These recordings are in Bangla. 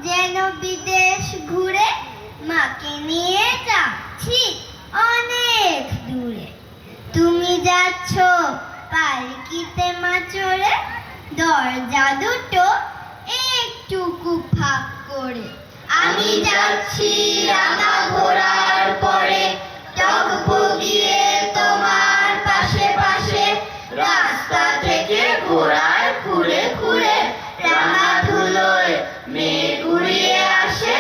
যেন বিদেশ ঘুরে, মাকে নিয়ে যাচ্ছি অনেক দূরে। তুমি যাচ্ছ পালকিতে মা চড়ে, দরজা দুটো একটুকু ফাঁক করে। আমি যাচ্ছি রাঙা ঘোড়ার পরে, টগবগিয়ে তোমার পাশে পাশে। রাস্তা থেকে ঘোড়ার খুঁড়ে খুঁড়ে রাঙা ধুলোয় মেঘ উড়িয়ে আসে।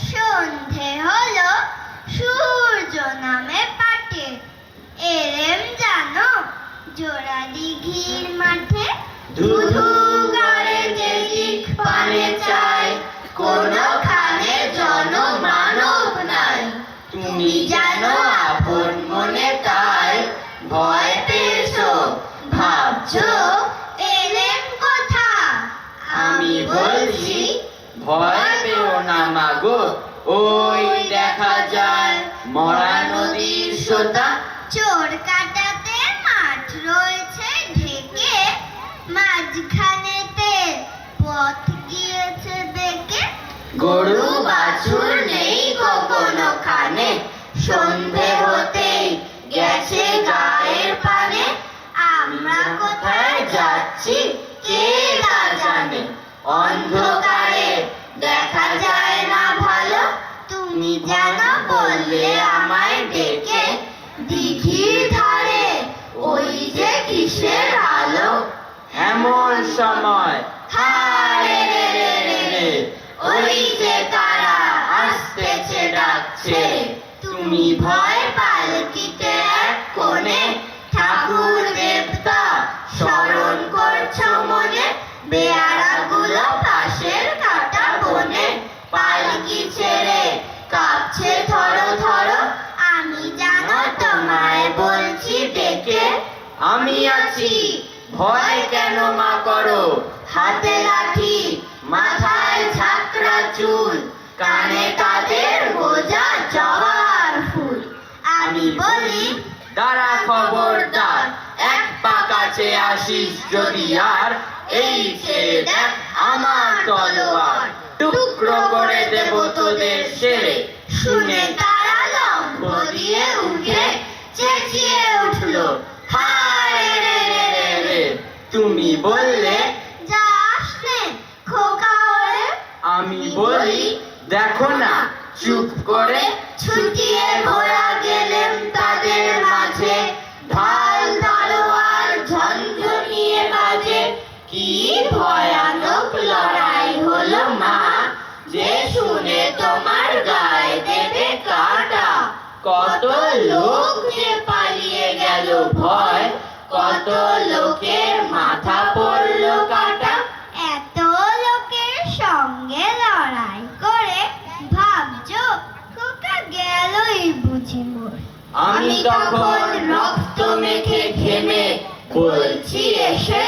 সন্ধে হলো, সূর্য নামে পাটে। এলেম জানো জোড়া দিঘির মাঠে। ধুধু করে যেদিক পানে চায়, কোনখানে জনমানব নাই। তুমি জানো আপন মনে তাই ভয় পেয়েছো, ভাবছো এলেম কোথা। আমি বলছি ভয় পেও না মাগো, ওই দেখা যায় মরা নদীর সোতা। চোর কাটাতে মাঠ রয়েছে ঢেকে, মাঝখানেতে পথ গিয়েছে বেঁকে। গরু বাছুর নেই কোনোখানে, সন্ধে হতেই গেছে গায়ের পানে। আমরা কোথায় যাচ্ছি কে তা জানে, অন্ধকারে দেখা যায় না ভালো। তুমি জানো বললে আমায় ডেকে, দিঘির ধারে ওই যে কিসের আলো। এমন সময় হায় রে রে রে রে, ওই যে কারা আসতেছে ডাকছে। তুমি ভয় পালকিতে এক কোণে, ঠাকুর দেবতা স্মরণ করছো মনে। বেয়ারাগুলো পাশের কাটা বনে, পালকি ছেড়ে কাঁপছে থরো থরো। আমি জানো তোমায় বলছি ডেকে, আমি আছি ভয় কেন মা করো। হাতে লাঠি, মাথায় ঝাঁকড়া চুল, কানে তাদের গোজা জবার ফুল। আমি বলি দাঁড়া খবরদার, এক পা কাছে আসিস যদি আর। এই ছেড়ে দেখ আমার তলোয়ার, টুকরো করে দেব তোদের সেরে। শুনে তারা লম্ফ দিয়ে উঠে চেঁচিয়ে উঠলো, হায় রে রে রে রে। তুমি বললে যাস নে খোকা ওরে। আমি বলি দেখো না চুপ করে। ছুটিয়ে ঘোড়া গেলেম তাদের মাঝে, ঢাল তলোয়ার ঝনঝনিয়ে বাজে। কি ভয়ানক লড়াই হলো মা, যে শুনে তোমার গায়ে দেবে কাটা। কত লোক যে পালিয়ে গেল ভয়, কত লোকের মাথা পড়লো কাটা। এত লোকের সঙ্গে লড়াই করে ভাবছো খোকা গেলই বুঝি মোর। আমি তখন রক্ত মেখে ঘেমে বলছি এসে,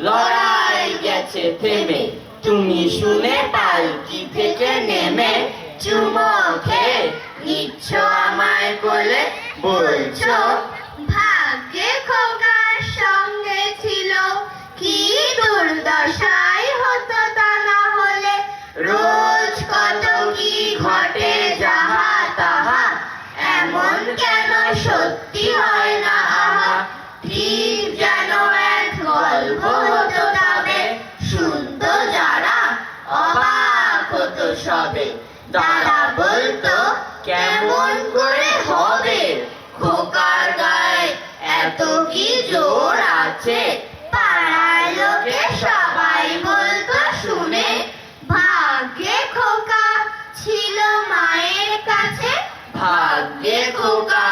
লড়াই গেছে থেমে। তুমি শুনে পালকি থেকে নেমে চুমো খেয়ে নিচ্ছ আমায় কোলে, বলছো ভাগ্যে খোকার সঙ্গে ছিল, কি দুর্দশাই হতো তা না হলে। রোজ কত কি ঘটে যাহা তাহা, এমন কেন সত্যি হয় না আহা। ঠিক যেন এক গল্প হতো তবে, শুনতো যারা অবাক হতো সবে। তারা বলতো কেমন করে হবে, খোকার গায়ে এত কি জোর আছে। পাড়ার লোকে সবাই বলতো শুনে, ভাগ্যে খোকা ছিল মায়ের কাছে। ভাগ্যে খোকা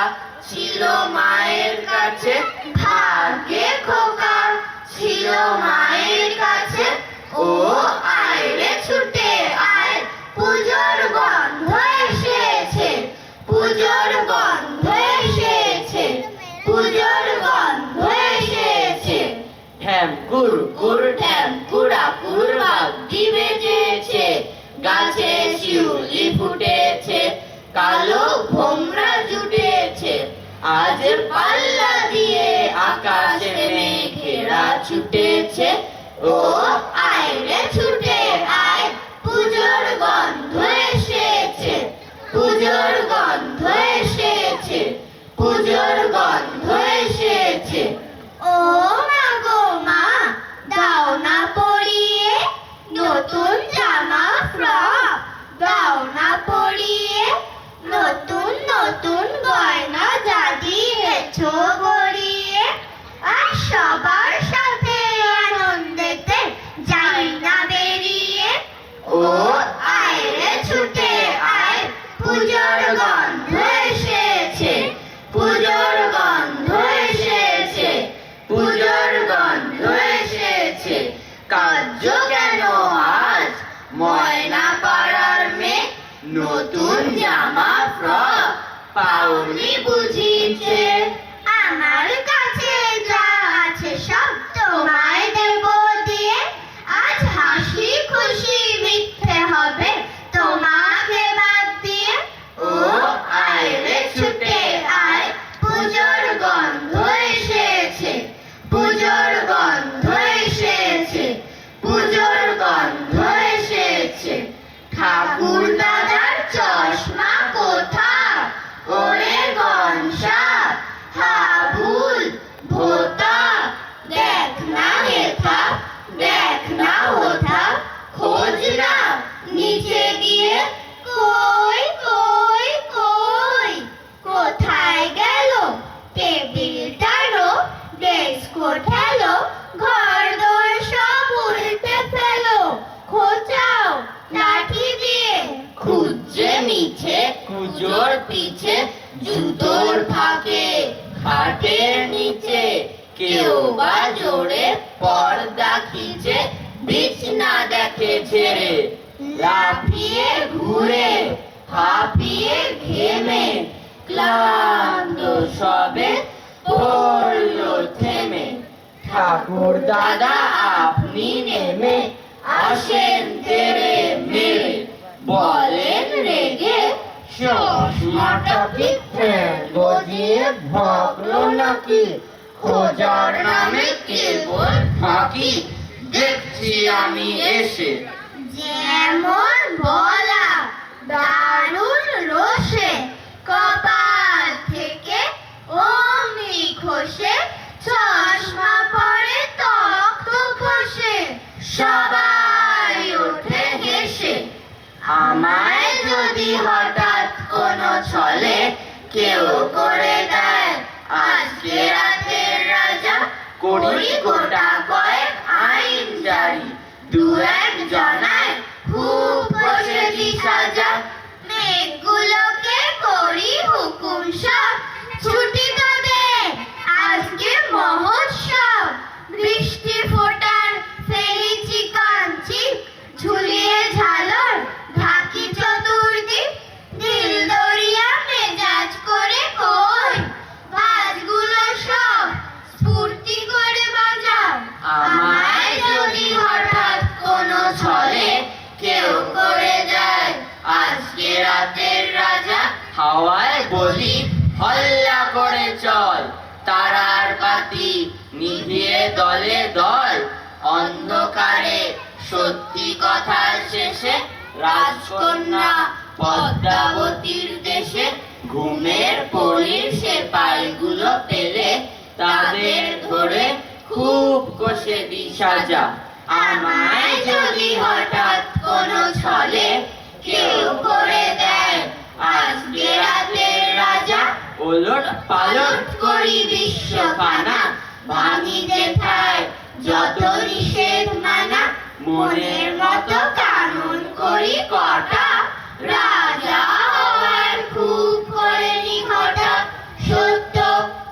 ছিল মায়ের কাছে, ভাগ্যে খোকা ছিল মায়ের কাছে। ও আয় রে ছুটে আয়, পুজোর গন্ধ এসেছে, পুজোর গন্ধ এসেছে, পুজোর গন্ধ এসেছে। ঢ্যাম কুর কুর ঢ্যাম কুড়া কুর বাদ্যি বেজেছে, গাছে শিউলি ফুটেছে, কালো ভোমরা জুটেছে। আজ পাল্লা দিয়ে আকাশে মেঘেরা ছুটেছে। ও আয় রে ছুটে আয়, পুজোর গন্ধ নতুন জামা ফ্রক পাওনি বুঝিছে। আমার কাছে যা আছে সব তোমায় দেব দিয়ে, আজ হাসি খুশি মিথ্যে হবে তোমাকে বাদ দিয়ে। ও আয় রে ছুটে আয়, পুজোর গন্ধ এসেছে, পুজোর গন্ধ এসেছে, পুজোর গন্ধ এসেছে। ঠাকুর দাদার চশমা কোথা, ওরে গনসা হাবুল ভোতা, দেখ না হেথা, দেখ না ওথা, খোঁজ না নিচে গিয়ে। কই কই কই, কোথায় গেল টেবিলটারও ডেস্ক ওঠালো, ঘর দোর সব উল্টে ফেলো, খোঁচাও লাঠি দিয়ে। খুঁজছে মিছে কুজোর পিছে, জুতোর ফাঁকে খাটের নিচে, কেউ বা জোরে পর্দা খিচে, বিছনা দেখে ছেড়ে, লাফিয়ে ঘুরে হাঁপিয়ে ঘেমে, ক্লান্ত সবে পড়লো থেমে। ঠাকুর দাদা আপনি নেমে আসেন তেরে মেরে, বলেন রেগে চশমাটা কি গজিয়ে ভাগলো নাকি, খোঁজার নামে কেবল ফাঁকি দেখছি আমি এসে। যেমন বলা দারুণ রোষে, কপাল থেকে অমনি খসে, চশমা পরে তক্ত খসে, সবাই ওঠে হেসে। আমায় যদি হঠাৎ কোনো ছলে কেউ করে দেয় আজকে রাতের রাজা, করি গোটা কয়েক আইন জারি, দু এক জনায় খুব বসে দি সাজা। মেঘগুলোকে করি হুকুম সব, ছুটি তো দে আজকে মহোৎসব। বৃষ্টি ফোটার ফেলেছি কাঞ্চি, ঝুলিয়ে ঝালর ঢাকি চতুর্দিক, দিল দরিয়া মেজাজ করে কই, বাজগুলো সব স্ফূর্তি করে বাজাও। আমায় যদি হঠাৎ কোনো ছলে কেউ করে দেয় আজকে রাতের রাজা, হাওয়ায় বলি হল্লা করে চল, তারার বাতি নিভিয়ে দলে দল, অন্ধকারে সত্যি কথার শেষে, রাজকন্যা পদ্মাবতীর দেশে, ঘুমের পরীর সেপাইগুলো পেলে তাদের ধরে খুব কষে দি সাজা। আমায় যদি হঠাৎ কোনো ছলে কেউ করে দেয় আজকে রাতের রাজা, ওলট পালট করি বিশ্বখানা, ভাঙি যেথায় যত নিষেধ মানা, মনের মতো কানুন করি কটা, রাজা হওয়ার খুব করেনি হঠাৎ, সত্য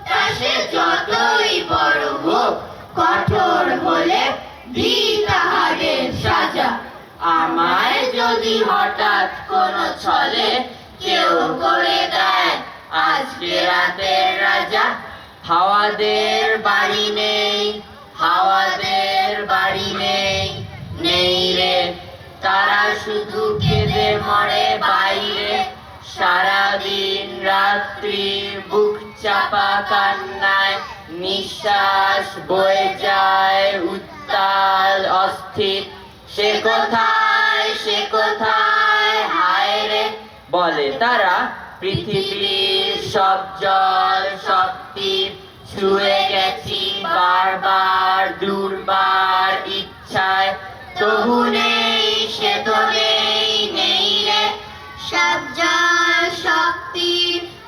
তা সে যতই বড় হোক, কঠোর হলে দি তাহাদের সাজা। আমায় যদি হঠাৎ কোনো ছলে কেউ করে দেয় আজকে রাতের রাজা, হাওয়াদের বাড়ি নেই, হাওয়াদের বাড়ি নেই, নেই রে, তারা শুধু কেঁদে মরে বাইরে, সারাদিন রাত্রি বুক চাপা কান্নায়, নিঃশ্বাস বয়ে যায় উত্তাল অস্থির, সে কোথায় হায় রে, বলে তারা পৃথিবীর সব জল শক্তি ছুঁয়ে গেছি বারবার দুর্বার ইচ্ছায়, তবু নেই সে তো নেই রে। সব জল শক্তি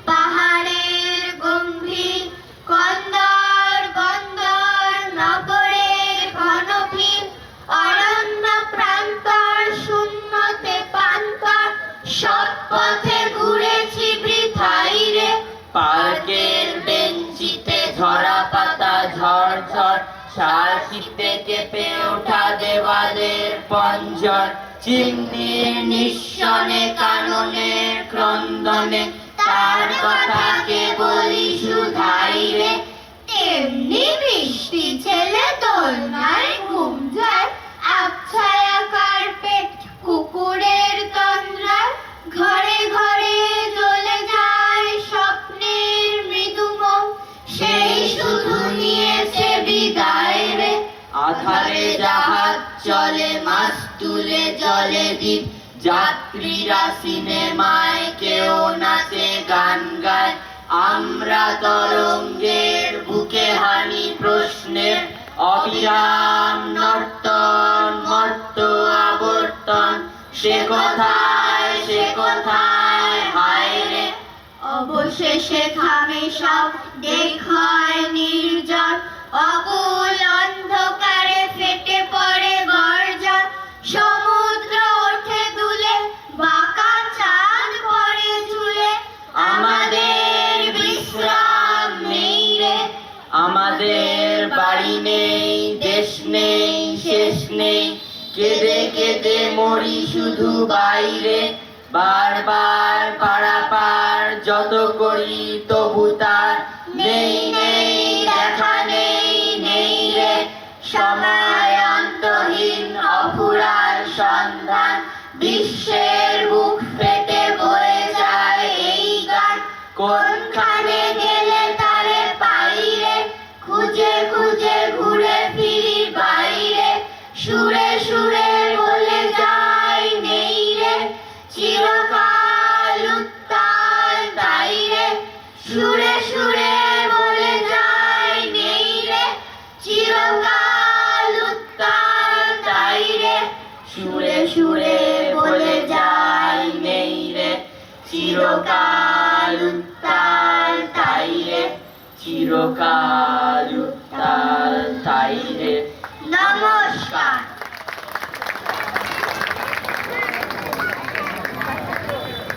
পাহাড়ের গম্ভীর, কন্দর বন্দর নগরের ঘনভীর, অরণ্য প্রান্তর শূন্যতে প্রান্তর, সব পথে ঘুরেছি বৃথাই রে। পার্কের বেঞ্চিতে ঝরা পাতা ঝড় ঝড়, শাল শীতে কেঁপে ওঠা দেওয়ালের পঞ্জর, চিমনির নিঃসনে কাননের ক্রন্দনে তার কথা কেবলই শুধাই রে। তেমনি বৃষ্টি ছেলে দোলনায় ঘুম যায়, আবছায়া কার্পেট কুকুরের তন্দ্রায়, ঘরে ঘরে জ্বলে যায় স্বপ্নের মৃদুমম, সেই শুধু নিয়েছে বিদায় রে। আধারে জাহাজ চলে, মাছ তুলে জলে দ্বীপ, যাত্রীরা সিনেমায়, কেউ নাচে গান গায়, আমরা তরঙ্গের বুকে হানি প্রশ্নের অবিরাম নর্তন মর্ত আবর্তন। সে কোথায় হায় রে। অবশেষে থামে সব, দেখায় নির্জন, অকুল অন্ধকারে ফেটে পড়ে গর্জন। সমুদ্র ওঠে দুলে, বাঁকা চাঁদ পড়ে ঝুলে, আমাদের বিশ্রাম নেই রে। আমাদের বাড়ি নেই, দেশ নেই, শেষ নেই, কেঁদে কেঁদে মরি শুধু বাইরে। বারবার পারাপার যত করি তবু তার নেই নেই দেখা নেই নেই রে। সময় অন্তহীন অফুরান সন্ধান, বিশ্বের বুক ফেটে বয়ে যায় এই গান। কোনখানে গেলে তারে পাই রে, খুঁজে খুঁজে ঘুরে ফিরি বাইরে। সুরে সুরে বলে যাই নেই রে, চিরকাল উত্তাল তাই রে। সুরে সুরে বলে যাই নেই রে, চিরকাল উত্তাল তাই রে। সুরে সুরে বলে যাই নেই রে, চিরকাল উত্তাল তাই রে, চিরকাল উত্তাল তাই রে।